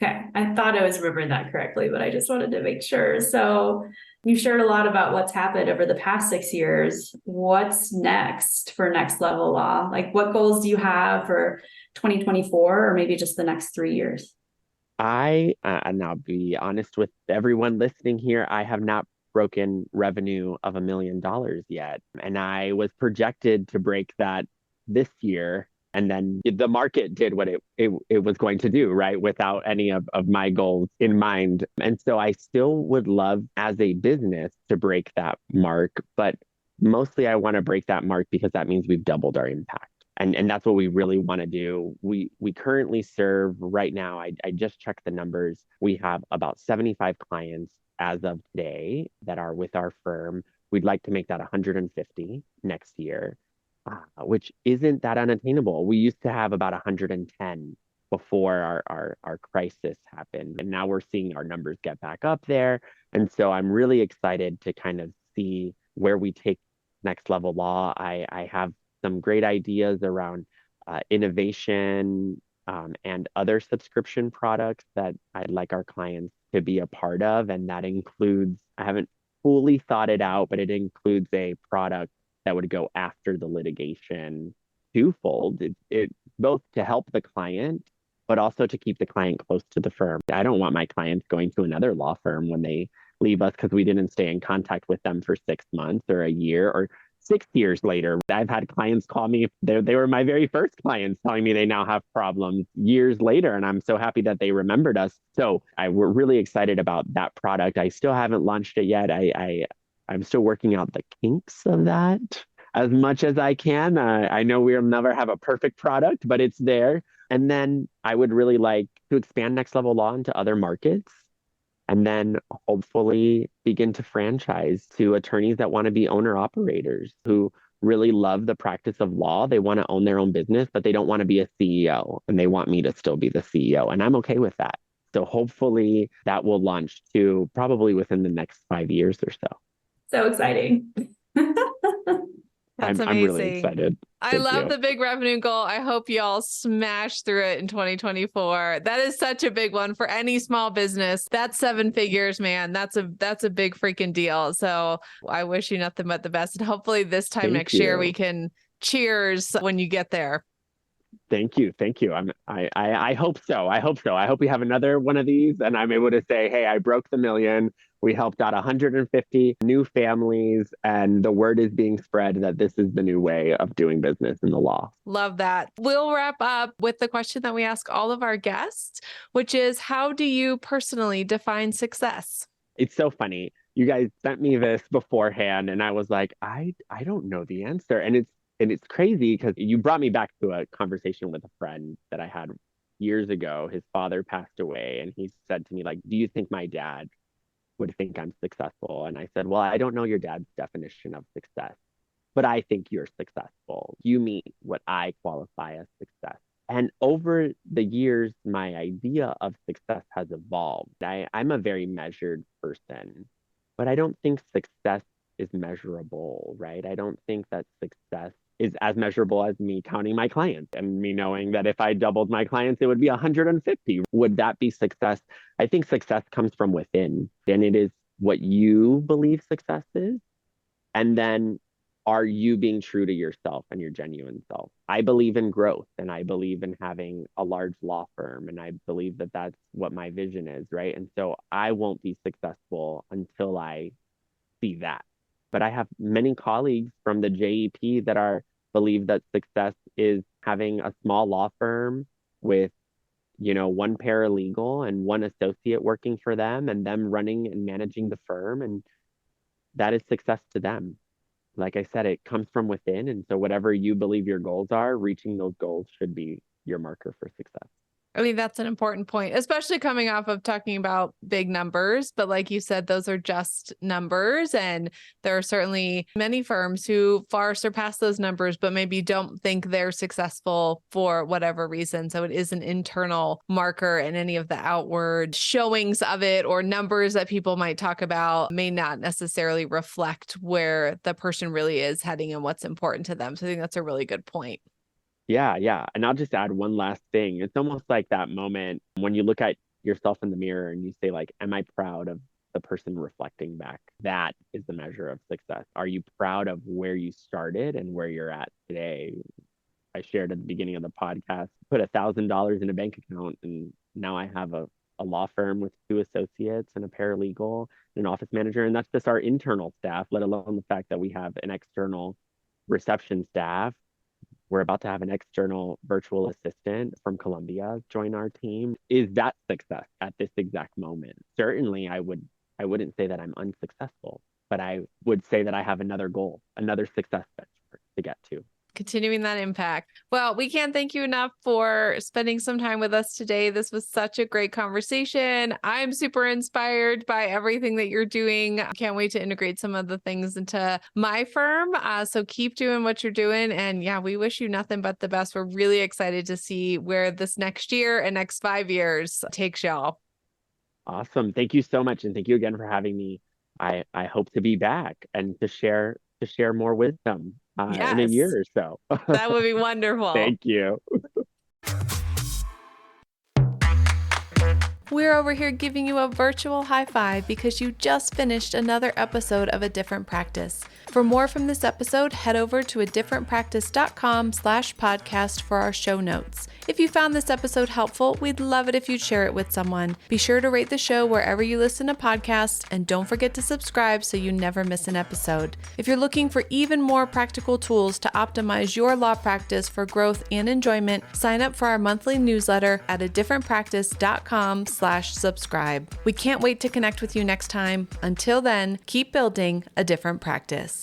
Okay, I thought I was remembering that correctly, but I just wanted to make sure. So you shared a lot about what's happened over the past 6 years. What's next for Next Level Law? Like, what goals do you have for 2024, or maybe just the next 3 years? And I'll be honest with everyone listening here, I have not broken revenue of $1 million yet. And I was projected to break that this year. And then the market did what it was going to do, right? Without any of my goals in mind. And so I still would love as a business to break that mark. But mostly I want to break that mark because that means we've doubled our impact. And that's what we really want to do. We currently serve right now, I just checked the numbers. We have about 75 clients as of today that are with our firm. We'd like to make that 150 next year, which isn't that unattainable. We used to have about 110 before our crisis happened. And now we're seeing our numbers get back up there. And so I'm really excited to kind of see where we take Next Level Law. I have some great ideas around innovation and other subscription products that I'd like our clients to be a part of. And that includes, I haven't fully thought it out, but it includes a product that would go after the litigation twofold. It both to help the client, but also to keep the client close to the firm. I don't want my clients going to another law firm when they leave us because we didn't stay in contact with them for 6 months or a year or 6 years later. I've had clients call me, they were my very first clients telling me they now have problems years later. And I'm so happy that they remembered us. So we're really excited about that product. I still haven't launched it yet. I'm still working out the kinks of that as much as I can. I know we'll never have a perfect product, but it's there. And then I would really like to expand Next Level Law into other markets and then hopefully begin to franchise to attorneys that want to be owner operators who really love the practice of law. They want to own their own business, but they don't want to be a CEO and they want me to still be the CEO. And I'm okay with that. So hopefully that will launch too, probably within the next 5 years or so. So exciting. That's I'm really amazing. excited. I Thank love you. the big revenue goal. I hope you all smash through it in 2024. That is such a big one for any small business. That's 7 figures, man. That's a big freaking deal. So I wish you nothing but the best. And hopefully this time Thank next year we you. can cheers when you get there. Thank you. Thank you. I hope so. I hope so. I hope we have another one of these and I'm able to say, hey, I broke the million. We helped out 150 new families, and the word is being spread that this is the new way of doing business in the law. Love that. We'll wrap up with the question that we ask all of our guests, which is, how do you personally define success? It's so funny. You guys sent me this beforehand, and I was like, I don't know the answer. And it's crazy because you brought me back to a conversation with a friend that I had years ago. His father passed away, and he said to me, like, do you think my dad would think I'm successful? And I said, well, I don't know your dad's definition of success, but I think you're successful. You meet what I qualify as success. And over the years, my idea of success has evolved. I'm a very measured person, but I don't think success is measurable, right? I don't think that success is as measurable as me counting my clients and me knowing that if I doubled my clients, it would be 150. Would that be success? I think success comes from within, and it is what you believe success is. And then are you being true to yourself and your genuine self? I believe in growth and I believe in having a large law firm. And I believe that that's what my vision is, right? And so I won't be successful until I see that. But I have many colleagues from the JEP that believe that success is having a small law firm with one paralegal and one associate working for them and them running and managing the firm. And that is success to them. Like I said, it comes from within. And so whatever you believe your goals are, reaching those goals should be your marker for success. I mean, that's an important point, especially coming off of talking about big numbers. But like you said, those are just numbers. And there are certainly many firms who far surpass those numbers, but maybe don't think they're successful for whatever reason. So it is an internal marker, and any of the outward showings of it or numbers that people might talk about may not necessarily reflect where the person really is heading and what's important to them. So I think that's a really good point. Yeah, yeah. And I'll just add one last thing. It's almost like that moment when you look at yourself in the mirror and you say, like, am I proud of the person reflecting back? That is the measure of success. Are you proud of where you started and where you're at today? I shared at the beginning of the podcast, put $1,000 in a bank account, and now I have a law firm with 2 associates and a paralegal and an office manager. And that's just our internal staff, let alone the fact that we have an external reception staff. We're about to have an external virtual assistant from Colombia join our team. Is that success at this exact moment? Certainly, I wouldn't say that I'm unsuccessful, but I would say that I have another goal, another success benchmark to get to. Continuing that impact. Well, we can't thank you enough for spending some time with us today. This was such a great conversation. I'm super inspired by everything that you're doing. I can't wait to integrate some of the things into my firm. So keep doing what you're doing. And yeah, we wish you nothing but the best. We're really excited to see where this next year and next 5 years takes y'all. Awesome. Thank you so much. And thank you again for having me. I hope to be back and to share more wisdom in a year or so. That would be wonderful. Thank you. We're over here giving you a virtual high five because you just finished another episode of A Different Practice. For more from this episode, head over to adifferentpractice.com/podcast for our show notes. If you found this episode helpful, we'd love it if you'd share it with someone. Be sure to rate the show wherever you listen to podcasts, and don't forget to subscribe so you never miss an episode. If you're looking for even more practical tools to optimize your law practice for growth and enjoyment, sign up for our monthly newsletter at adifferentpractice.com/subscribe. We can't wait to connect with you next time. Until then, keep building a different practice.